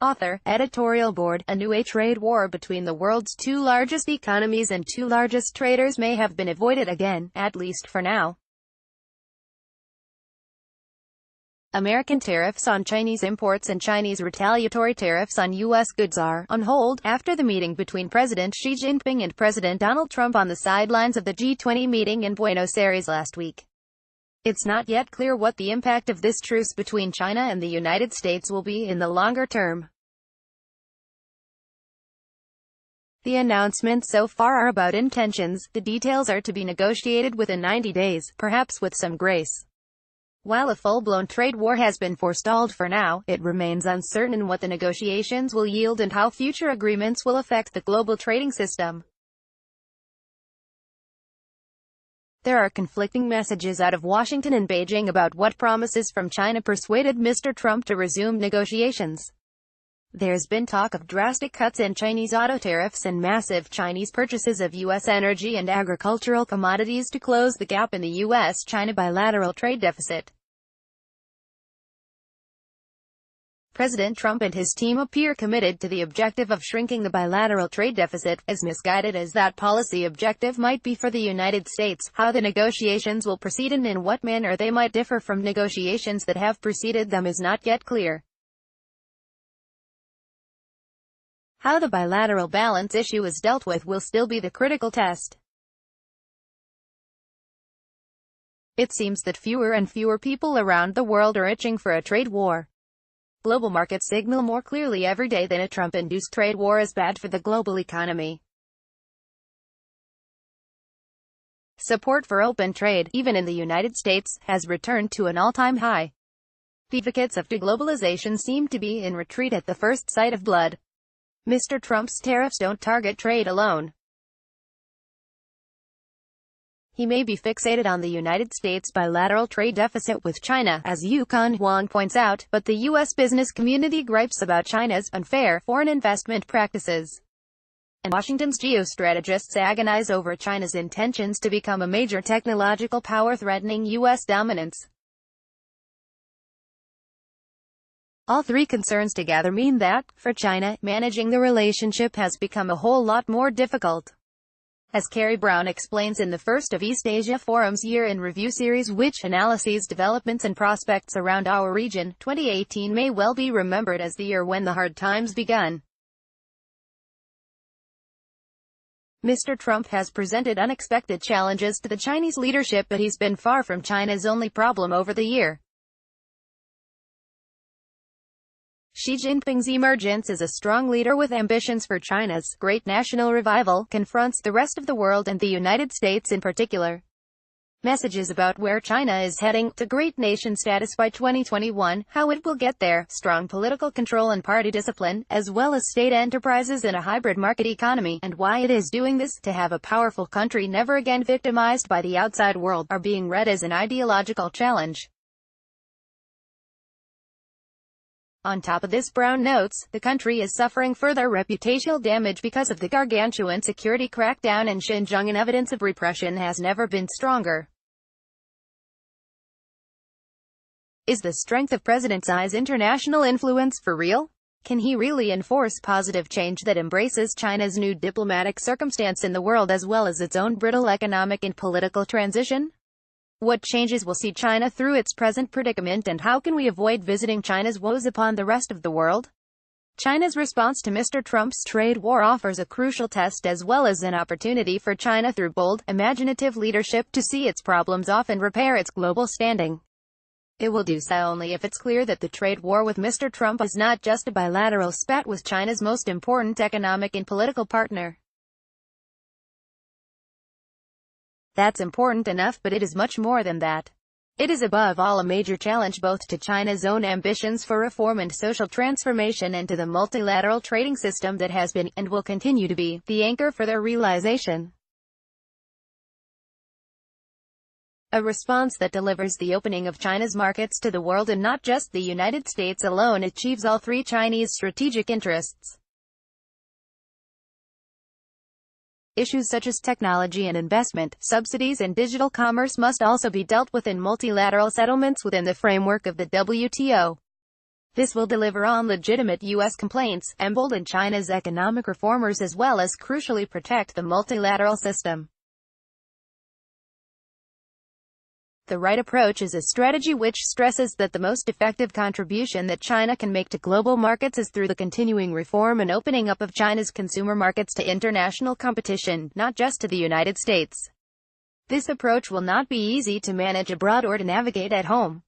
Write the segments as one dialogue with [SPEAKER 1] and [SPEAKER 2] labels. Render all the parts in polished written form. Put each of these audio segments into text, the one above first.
[SPEAKER 1] Author, editorial board. A new trade war between the world's two largest economies and two largest traders may have been avoided again, at least for now. American tariffs on Chinese imports and Chinese retaliatory tariffs on U.S. goods are on hold after the meeting between President Xi Jinping and President Donald Trump on the sidelines of the G20 meeting in Buenos Aires last week. It's not yet clear what the impact of this truce between China and the United States will be in the longer term. The announcements so far are about intentions. The details are to be negotiated within 90 days, perhaps with some grace. While a full-blown trade war has been forestalled for now, it remains uncertain what the negotiations will yield and how future agreements will affect the global trading system. There are conflicting messages out of Washington and Beijing about what promises from China persuaded Mr. Trump to resume negotiations. There's been talk of drastic cuts in Chinese auto tariffs and massive Chinese purchases of U.S. energy and agricultural commodities to close the gap in the U.S.-China bilateral trade deficit. President Trump and his team appear committed to the objective of shrinking the bilateral trade deficit. As misguided as that policy objective might be for the United States, how the negotiations will proceed and in what manner they might differ from negotiations that have preceded them is not yet clear. How the bilateral balance issue is dealt with will still be the critical test. It seems that fewer and fewer people around the world are itching for a trade war. Global markets signal more clearly every day that a Trump-induced trade war is bad for the global economy. Support for open trade, even in the United States, has returned to an all-time high. The advocates of deglobalization seem to be in retreat at the first sight of blood. Mr. Trump's tariffs don't target trade alone. He may be fixated on the United States' bilateral trade deficit with China, as Yukon Huang points out, but the U.S. business community gripes about China's unfair foreign investment practices. And Washington's geostrategists agonize over China's intentions to become a major technological power threatening U.S. dominance. All three concerns together mean that, for China, managing the relationship has become a whole lot more difficult. As Carrie Brown explains in the first of East Asia Forum's Year in Review series, which analyses developments and prospects around our region, 2018 may well be remembered as the year when the hard times begun. Mr. Trump has presented unexpected challenges to the Chinese leadership, but he's been far from China's only problem over the year. Xi Jinping's emergence as a strong leader with ambitions for China's great national revival confronts the rest of the world and the United States in particular. Messages about where China is heading to great nation status by 2021, how it will get there, strong political control and party discipline, as well as state enterprises in a hybrid market economy, and why it is doing this, to have a powerful country never again victimized by the outside world, are being read as an ideological challenge. On top of this, Brown notes, the country is suffering further reputational damage because of the gargantuan security crackdown in Xinjiang, and evidence of repression has never been stronger. Is the strength of President Xi's international influence for real? Can he really enforce positive change that embraces China's new diplomatic circumstance in the world as well as its own brittle economic and political transition? What changes will see China through its present predicament, and how can we avoid visiting China's woes upon the rest of the world? China's response to Mr. Trump's trade war offers a crucial test as well as an opportunity for China through bold, imaginative leadership to see its problems off and repair its global standing. It will do so only if it's clear that the trade war with Mr. Trump is not just a bilateral spat with China's most important economic and political partner. That's important enough, but it is much more than that. It is above all a major challenge both to China's own ambitions for reform and social transformation and to the multilateral trading system that has been, and will continue to be, the anchor for their realization. A response that delivers the opening of China's markets to the world and not just the United States alone achieves all three Chinese strategic interests. Issues such as technology and investment, subsidies and digital commerce must also be dealt with in multilateral settlements within the framework of the WTO. This will deliver on legitimate U.S. complaints, embolden China's economic reformers as well as crucially protect the multilateral system. The right approach is a strategy which stresses that the most effective contribution that China can make to global markets is through the continuing reform and opening up of China's consumer markets to international competition, not just to the United States. This approach will not be easy to manage abroad or to navigate at home.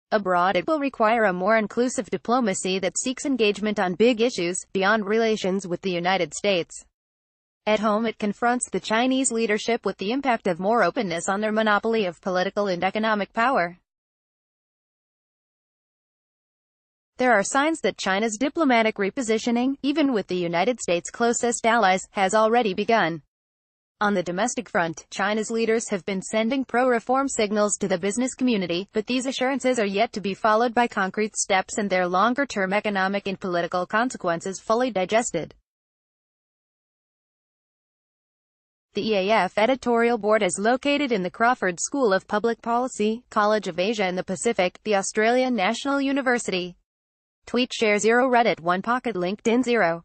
[SPEAKER 1] Abroad it will require a more inclusive diplomacy that seeks engagement on big issues, beyond relations with the United States. At home it confronts the Chinese leadership with the impact of more openness on their monopoly of political and economic power. There are signs that China's diplomatic repositioning, even with the United States' closest allies, has already begun. On the domestic front, China's leaders have been sending pro-reform signals to the business community, but these assurances are yet to be followed by concrete steps and their longer-term economic and political consequences fully digested. The EAF editorial board is located in the Crawford School of Public Policy, College of Asia and the Pacific, the Australian National University. Tweet share 0 Reddit 1 Pocket LinkedIn 0